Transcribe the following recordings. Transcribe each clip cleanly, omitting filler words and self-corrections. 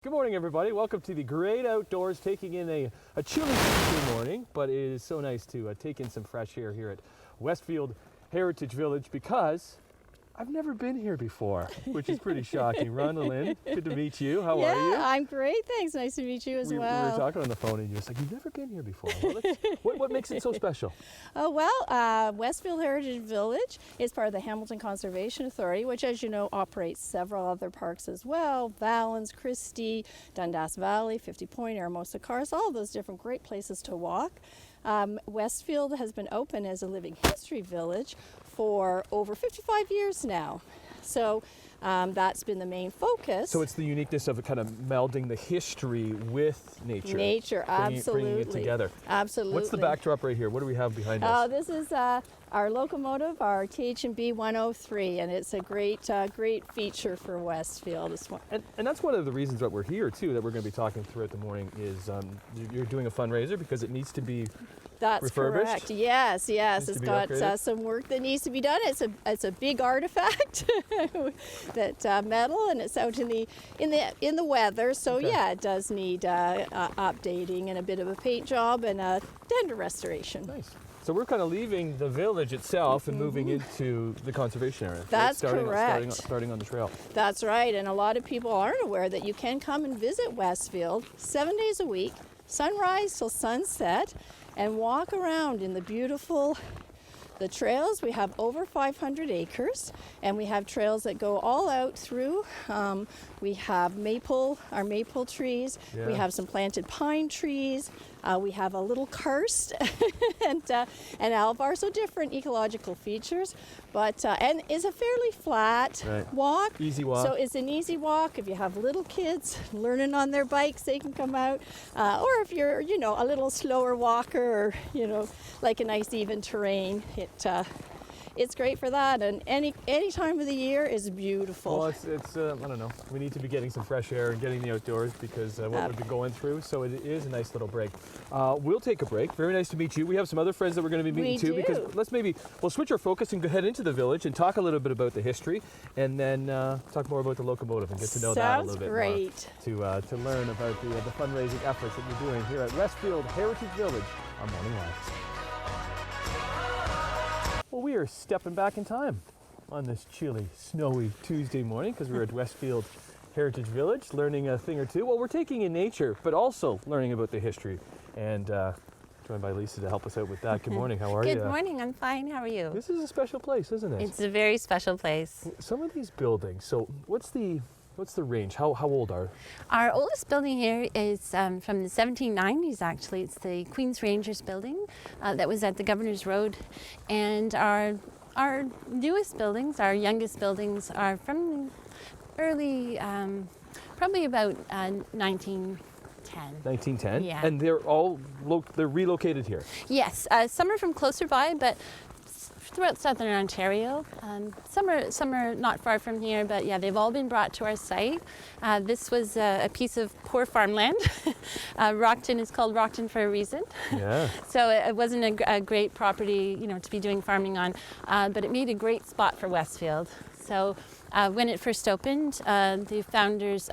Good morning, everybody. Welcome to the great outdoors, taking in a chilly Tuesday morning, but it is so nice to take in some fresh air here at Westfield Heritage Village because I've never been here before, which is pretty shocking. Rondalyn, good to meet you. How are you? Yeah, I'm great. Thanks. Nice to meet you as well. We were talking on the phone and you're just like, you've never been here before. Well, what makes it so special? Westfield Heritage Village is part of the Hamilton Conservation Authority, which, as you know, operates several other parks as well. Valens, Christie, Dundas Valley, 50 Point, Aramosa Cars, all those different great places to walk. Westfield has been open as a living history village for over 55 years now. So that's been the main focus. So it's the uniqueness of it kind of melding the history with nature. Nature, absolutely. Bringing it together. Absolutely. What's the backdrop right here? What do we have behind us? This is our locomotive, our TH&B 103, and it's a great feature for Westfield. And that's one of the reasons that we're here too, that we're going to be talking throughout the morning is you're doing a fundraiser because it needs to be refurbished. Correct. Yes. It's got some work that needs to be done. It's a big artifact, that metal, and it's out in the weather. So okay. Yeah, it does need updating and a bit of a paint job and a tender restoration. Nice. So we're kind of leaving the village itself and moving into the conservation area. That's right? correct. Starting on the trail. That's right, and a lot of people aren't aware that you can come and visit Westfield 7 days a week, sunrise till sunset, and walk around in the trails. We have over 500 acres, and we have trails that go all out through. We have our maple trees. Yeah. We have some planted pine trees. We have a little karst and alvar, so different ecological features. But and it's a fairly flat walk. Easy walk. So it's an easy walk. If you have little kids learning on their bikes, they can come out. Or if you're, a little slower walker, or like a nice even terrain, it's great for that, and any time of the year is beautiful. Well, it's I don't know. We need to be getting some fresh air and getting the outdoors because what we've been going through. So it is a nice little break. We'll take a break. Very nice to meet you. We have some other friends that we're going to be meeting too. Because we'll switch our focus and go head into the village and talk a little bit about the history, and then talk more about the locomotive and get to know that a little bit more. To learn about the fundraising efforts that you're doing here at Westfield Heritage Village on Morning Live. Well, we are stepping back in time on this chilly, snowy Tuesday morning because we're at Westfield Heritage Village learning a thing or two. Well, we're taking in nature, but also learning about the history. And joined by Lisa to help us out with that. Good morning, how are you? Good morning, I'm fine. How are you? This is a special place, isn't it? It's a very special place. Some of these buildings, so what's the range? How old are? Our oldest building here is from the 1790s, actually. It's the Queen's Rangers building that was at the Governor's Road. And our newest buildings, our youngest buildings, are from early, probably about 1910. 1910? Yeah. And they're all they're relocated here? Yes. Some are from closer by, but throughout southern Ontario. Some are not far from here, but yeah, they've all been brought to our site. This was a piece of poor farmland. Rockton is called Rockton for a reason. Yeah. So it wasn't a great property, to be doing farming on, but it made a great spot for Westfield. So when it first opened, the founders,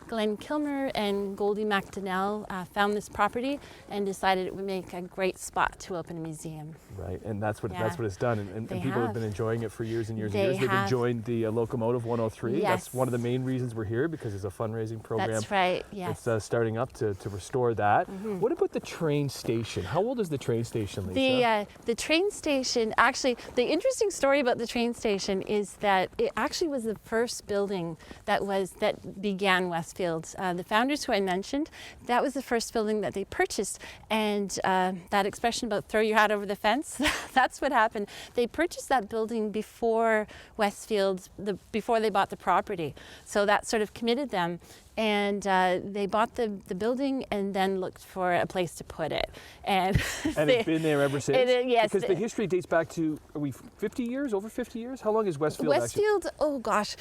Glenn Kilmer and Goldie MacDonnell, found this property and decided it would make a great spot to open a museum. Right, and that's what it's done, and people have been enjoying it for years and years and years. They've enjoyed the locomotive 103. Yes. That's one of the main reasons we're here, because it's a fundraising program. That's right. Yes. It's starting up to restore that. Mm-hmm. What about the train station? How old is the train station, Lisa? The train station, actually, the interesting story about the train station is that it actually was the first building that began Westfield. The founders who I mentioned, that was the first building that they purchased, and that expression about throw your hat over the fence, that's what happened. They purchased that building before Westfield, before they bought the property. So that sort of committed them. And they bought the building and then looked for a place to put it. And it's been there ever since? Yes. Because the history dates back to, are we 50 years, over 50 years? How long is Westfield Westfield, actually? Oh gosh.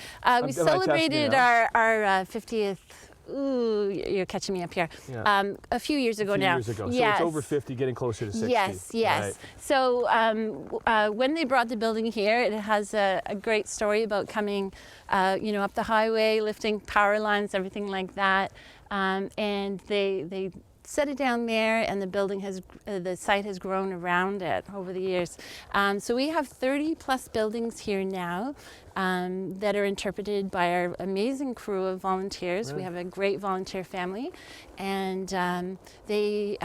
We celebrated our 50th ooh, you're catching me up here. Yeah. A few years ago now. Years ago. Yes. So it's over 50, getting closer to 60. Yes. Right. So when they brought the building here, it has a great story about coming, up the highway, lifting power lines, everything like that. And they set it down there, and the site has grown around it over the years. So we have 30 plus buildings here now that are interpreted by our amazing crew of volunteers. Really? We have a great volunteer family, and they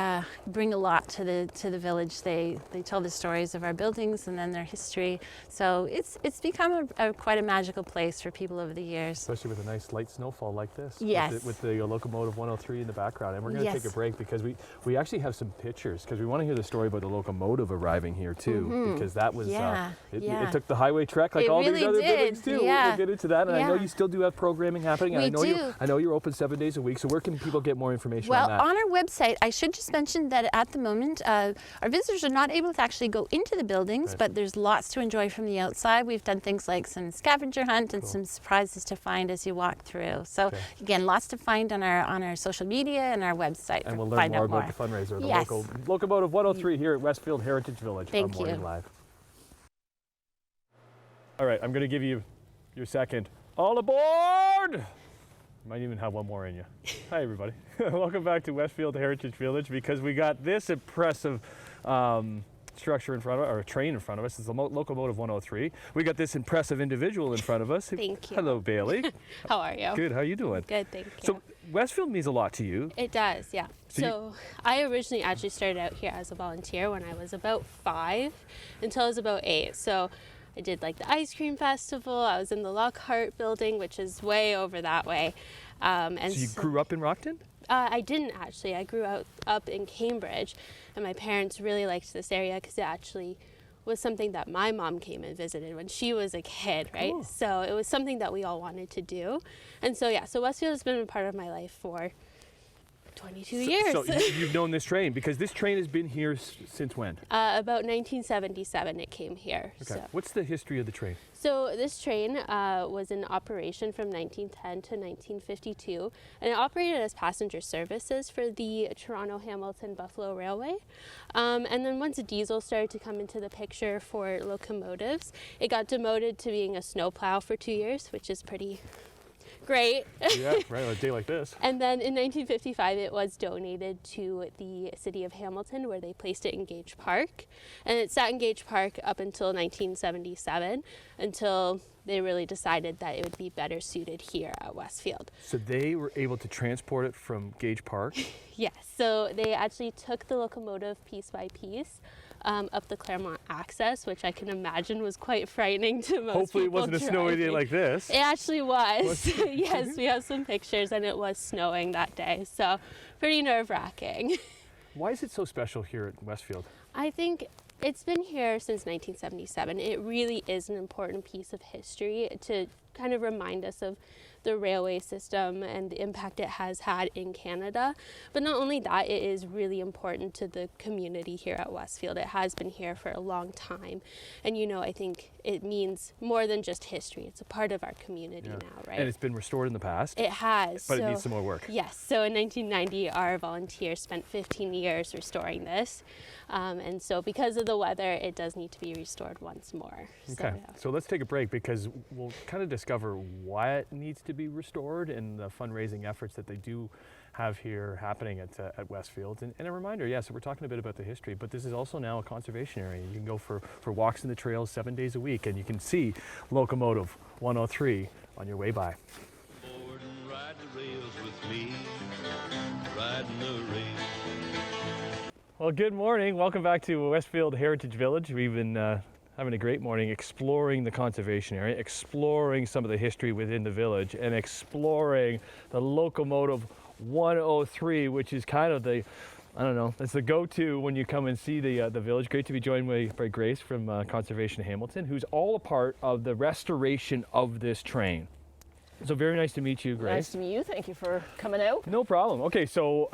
bring a lot to the village. They tell the stories of our buildings and then their history. So it's become quite a magical place for people over the years. Especially with a nice light snowfall like this. Yes. With the locomotive 103 in the background. And we're going to take a break because we actually have some pictures, because we want to hear the story about the locomotive arriving here too, because that was it took the highway trek like all these other buildings too. We'll get into that, and I know you still do have programming happening. And I know you're open 7 days a week. So where can people get more information on that? Well, on our website, I should just mention that at the moment, our visitors are not able to actually go into the buildings, but there's lots to enjoy from the outside. We've done things like some scavenger hunt and some surprises to find as you walk through. So again, lots to find on our social media and our website. And we'll learn more about the fundraiser, the local Locomotive 103 here at Westfield Heritage Village. Thank on Morning Live. All right, I'm going to give you your second. All aboard! Might even have one more in you. Hi, everybody. Welcome back to Westfield Heritage Village, because we got this impressive structure in front of us, or a train in front of us. It's the Locomotive 103. We got this impressive individual in front of us. Thank you. Hello, Bailey. How are you? Good. How are you doing? Good, thank you. So Westfield means a lot to you. It does, yeah. So I originally actually started out here as a volunteer when I was about 5 until I was about 8. So I did like the ice cream festival. I was in the Lockhart building, which is way over that way. And so you grew up in Rockton? I didn't actually. I grew up in Cambridge, and my parents really liked this area because it actually was something that my mom came and visited when she was a kid, right? Cool. So it was something that we all wanted to do. And so so Westfield has been a part of my life for 22 years. So you've known this train, because this train has been here since when? About 1977 it came here. Okay. So. What's the history of the train? So this train was in operation from 1910 to 1952, and it operated as passenger services for the Toronto, Hamilton, Buffalo Railway. And then once diesel started to come into the picture for locomotives, it got demoted to being a snowplow for 2 years, which is pretty great. Yeah, right, on a day like this. And then in 1955, it was donated to the city of Hamilton, where they placed it in Gage Park. And it sat in Gage Park up until 1977, until they really decided that it would be better suited here at Westfield. So they were able to transport it from Gage Park? Yes, so they actually took the locomotive piece by piece up the Claremont access, which I can imagine was quite frightening to most Hopefully people. It wasn't a snowy day like this. It actually was. Yes, we have some pictures, and it was snowing that day, so pretty nerve-wracking. Why is it so special here at Westfield? I think it's been here since 1977. It really is an important piece of history to kind of remind us of the railway system and the impact it has had in Canada. But not only that, it is really important to the community here at Westfield. It has been here for a long time. And I think it means more than just history. It's a part of our community now, right? And it's been restored in the past? It has. But it needs some more work. Yes. So in 1990, our volunteers spent 15 years restoring this. And so because of the weather, it does need to be restored once more. Okay. So let's take a break, because we'll kind of discover why it needs to be restored and the fundraising efforts that they do have here happening at Westfield. And a reminder, so we're talking a bit about the history, but this is also now a conservation area. You can go for walks in the trails 7 days a week, and you can see Locomotive 103 on your way by. Board and ride the rails with me, riding the rails. Well, good morning. Welcome back to Westfield Heritage Village. We've been having a great morning exploring the conservation area, exploring some of the history within the village, and exploring the Locomotive 103, which is kind of the, it's the go-to when you come and see the village. Great to be joined by Grace from Conservation Hamilton, who's all a part of the restoration of this train. So very nice to meet you, Grace. Nice to meet you. Thank you for coming out. No problem. Okay, so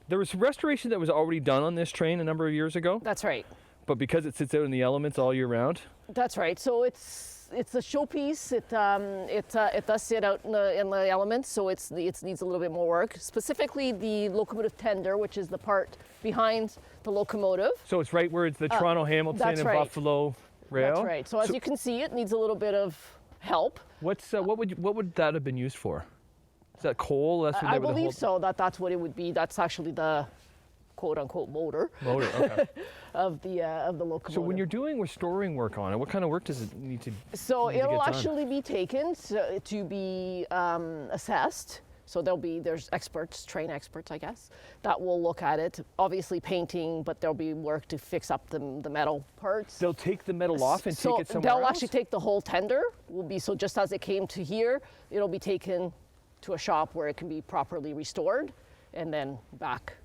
there was restoration that was already done on this train a number of years ago. That's right. But because it sits out in the elements all year round? That's right. So it's it's a showpiece. It does sit out in the elements, so it needs a little bit more work. Specifically, the locomotive tender, which is the part behind the locomotive. So it's right where it's the Toronto, Hamilton, and right. Buffalo rail. That's right. So as you can see, it needs a little bit of help. What would that have been used for? Is that coal? That's what I they would believe hold? so. That's what it would be. That's actually the quote-unquote motor Okay. of the locomotive. So when you're doing restoring work on it, what kind of work does it need to? So need to it'll get done? actually be taken to be assessed. So there's experts, trained experts, I guess, that will look at it. Obviously painting, but there'll be work to fix up the metal parts. They'll take the metal off and take it somewhere they'll else? actually take the whole tender. So just as it came to here, it'll be taken to a shop where it can be properly restored, and then back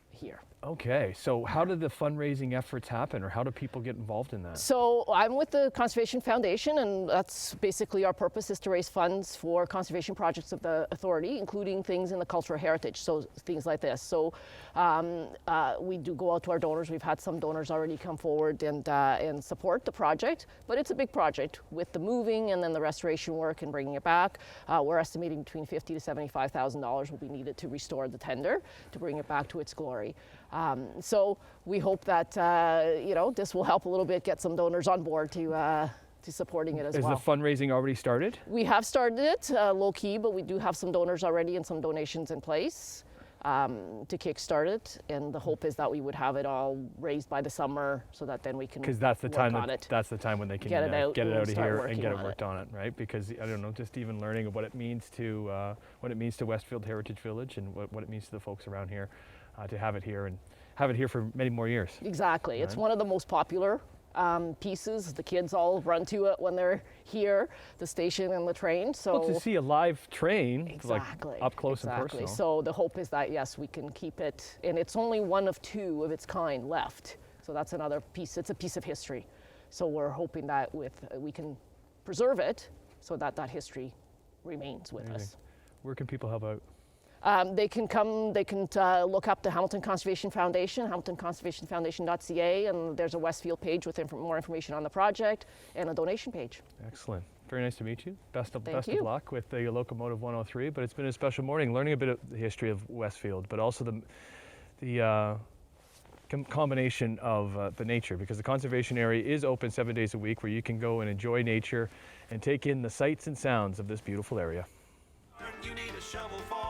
here. Okay, so how do the fundraising efforts happen, or how do people get involved in that? So I'm with the Conservation Foundation, and that's basically our purpose, is to raise funds for conservation projects of the authority, including things in the cultural heritage, so things like this. So we do go out to our donors. We've had some donors already come forward and support the project, but it's a big project with the moving and then the restoration work and bringing it back. We're estimating between $50,000 to $75,000 will be needed to restore the tender, to bring it back to its glory. So we hope that this will help a little bit, get some donors on board to supporting it as well. Is the fundraising already started? We have started it low key, but we do have some donors already and some donations in place to kickstart it. And the hope is that we would have it all raised by the summer, so that then we can Because that's the time work on it. that's the time when they can Get it out get it and out of start here and working get it on worked on it, right? Because I don't know, just even learning of what it means to Westfield Heritage Village and what it means to the folks around here to have it here and have it here for many more years. Exactly. Right. It's one of the most popular pieces. The kids all run to it when they're here, the station and the train. So Well, to see a live train, exactly, like up close and exactly. personal. So the hope is that yes, we can keep it, and it's only one of two of its kind left. So that's another piece. It's a piece of history. So we're hoping that we can preserve it, so that that history remains with us. Where can people help out? They can look up the Hamilton Conservation Foundation, hamiltonconservationfoundation.ca, and there's a Westfield page with more information on the project and a donation page. Excellent. Very nice to meet you. Best of Thank you. luck with the Locomotive 103. But it's been a special morning, learning a bit of the history of Westfield, but also the combination of the nature, because the conservation area is open 7 days a week, where you can go and enjoy nature and take in the sights and sounds of this beautiful area. You need a shovel for